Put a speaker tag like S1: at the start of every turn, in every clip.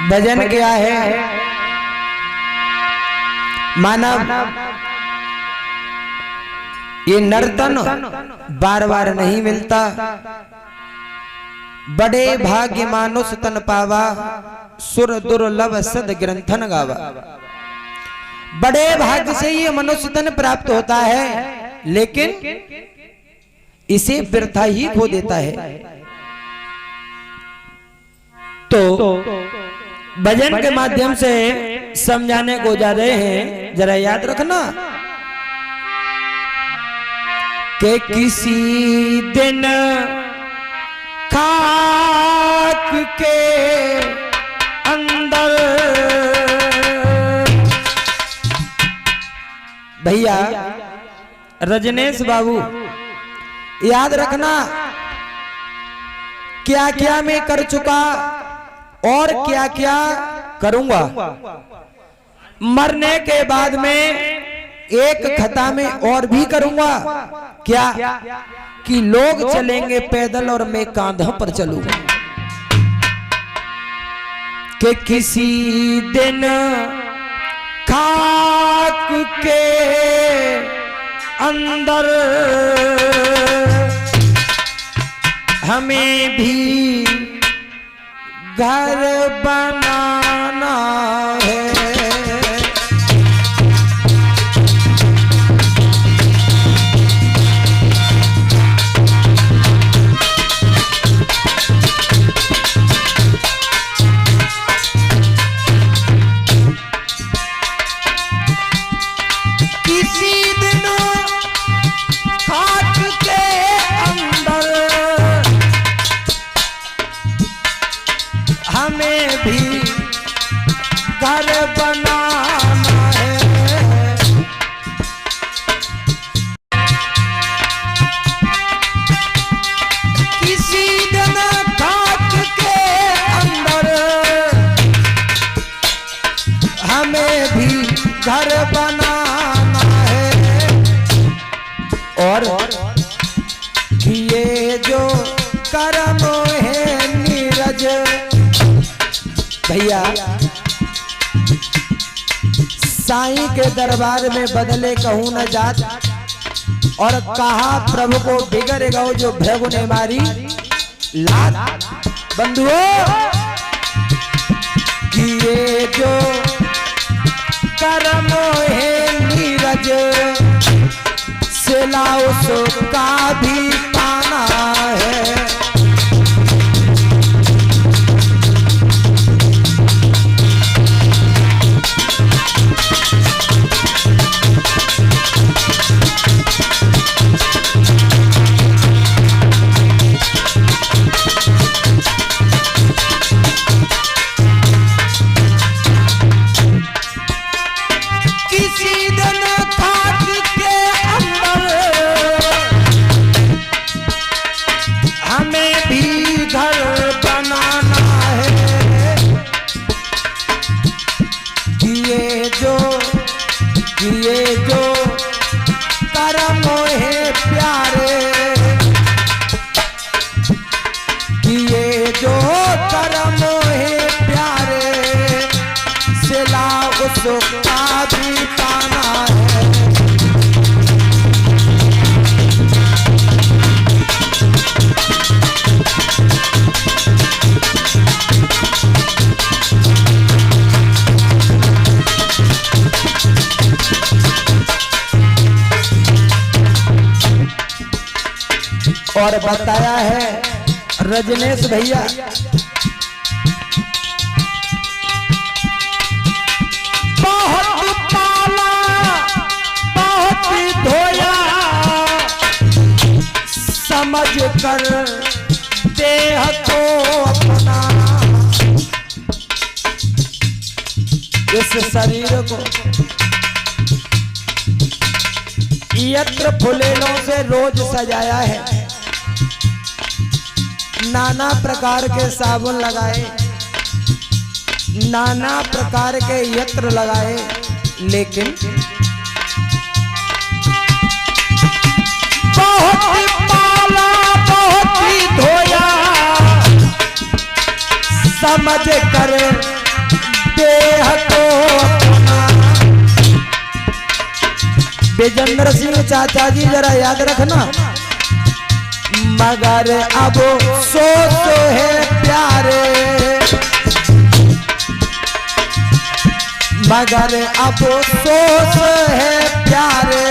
S1: भजन क्या है? मानव ये नर्तन बार बार नहीं मिलता। बड़े भाग्य मानुष तन पावा, सुर दुर्लभ सद ग्रंथन गावा। बड़े भाग्य से ये मनुष्य तन प्राप्त होता है, लेकिन इसे व्यर्था ही खो देता है। तो भजन के माध्यम से समझाने को जा रहे हैं, जरा याद रखना कि किसी दिन खाक के अंदर, भैया रजनेश बाबू याद रखना, क्या क्या मैं कर चुका और क्या क्या करूंगा। मरने के बाद में एक खता में और भी करूंगा। क्या कि लोग चलेंगे पैदल और मैं कांधों पर चलूंगा। कि किसी दिन खाक के अंदर हमें भी घर बनाना है। घर बनाना है। और ये जो कर्म है नीरज, भैया साईं के दरबार में बदले कहूं न जात, और कहा प्रभु को बिगड़ गओ जो भृगु ने मारी लात। बंधुओं कि ये जो कर्म है नीरज, सिला उसका भी पाना है। ये जो कर्म है प्यारे, ये जो कर्म है प्यारे, सिला उसका भी पाना है। और बताया है रजनेश भैया, बहुत पाला बहुत धोया, समझ कर देह को अपना, इस शरीर को यत्र फुलेलों से रोज सजाया है। नाना प्रकार के साबुन लगाए, नाना प्रकार के यत्र लगाए, लेकिन बहुत पाला बहुत ही धोया, समझ कर देह को अपना। विजेंद्र सिंह चाचा जी जरा याद रखना, मगर अब सोच है प्यारे, मगर अब सोच है प्यारे,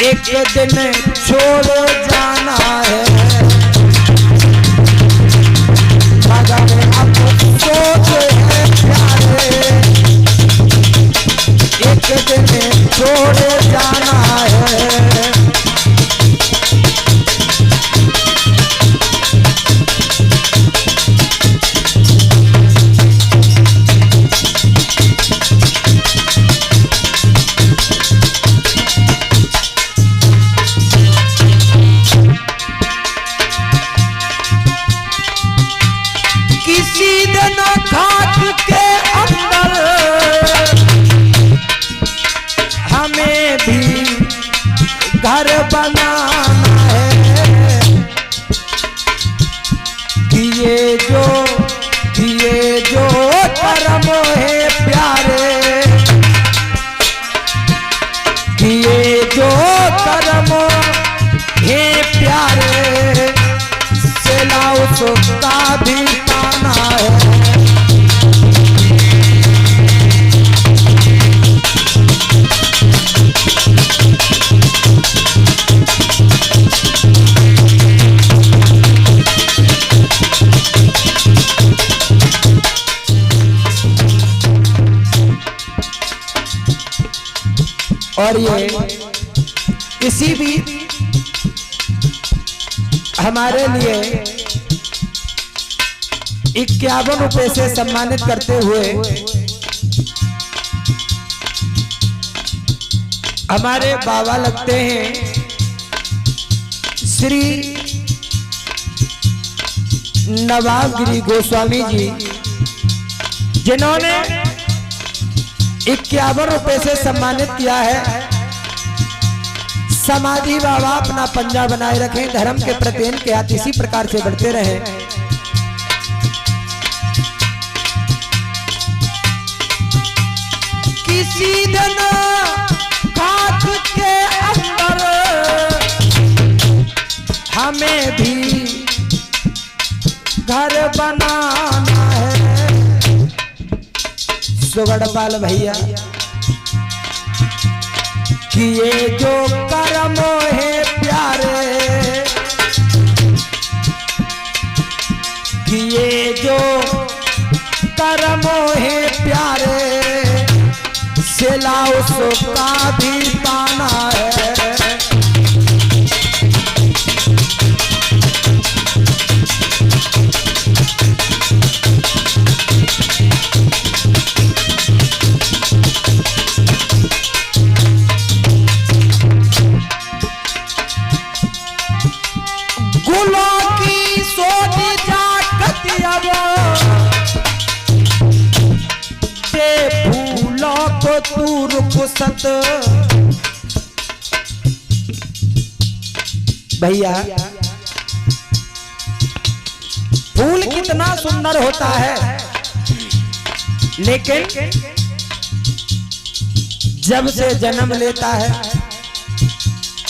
S1: एक दिन छोड़ जाना है, मगर अब सोच है प्यारे, एक दिन छोड़ जाना है। किसी दिन खाक के अंदर हमें भी घर बनाना है, किए जो कर्म है प्यारे, किए जो कर्म है प्यारे, सिला उसका भी पाना है। और ये किसी भी हमारे लिए 51 रुपए से सम्मानित करते हुए हमारे बाबा लगते हैं श्री नवाबगिरी गोस्वामी जी, जिन्होंने 51 रुपए से सम्मानित किया है। समाधि बाबा अपना पंजा बनाए रखें, धर्म के प्रति इनके हाथ इसी प्रकार से बढ़ते रहे। किसी दिन खाक के अंदर हमें भी घर बनाना है। सुगढ़पाल भैया, किए जो कर्म है प्यारे, किए जो कर्म है प्यारे, सिला उसका भी पाना है। तू रुखसत भैया, फूल कितना सुंदर होता है, लेकिन जब से जन्म लेता है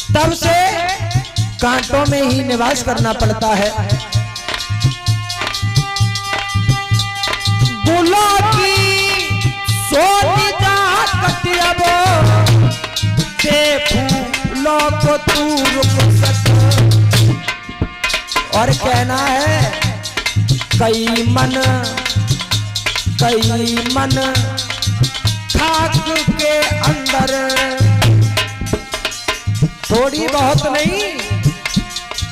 S1: तब से कांटों में ही निवास करना पड़ता है। गुलाबी सोनी फूलों को तू रुखसत, और कहना है कई मन खाक के अंदर, थोड़ी बहुत नहीं,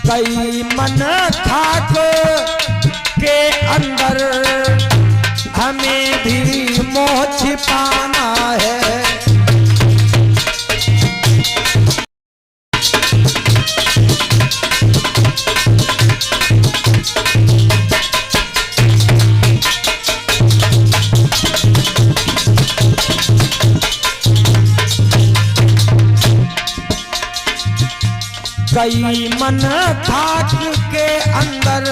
S1: कई मन खाक के अंदर हमें भी मोह छिपाना है। कई मन खाक के अंदर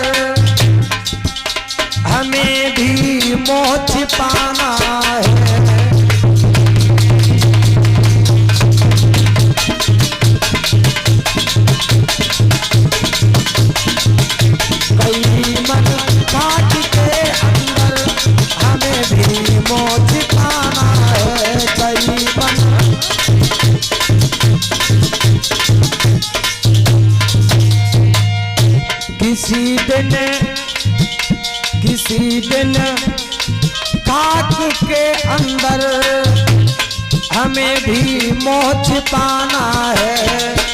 S1: हमें भी मोह छिपाना है। कई मन काट के अंदर हमें भी मोह छिपाना है। कई मन किसी दिन खाक के अंदर हमें भी मोह छिपाना है।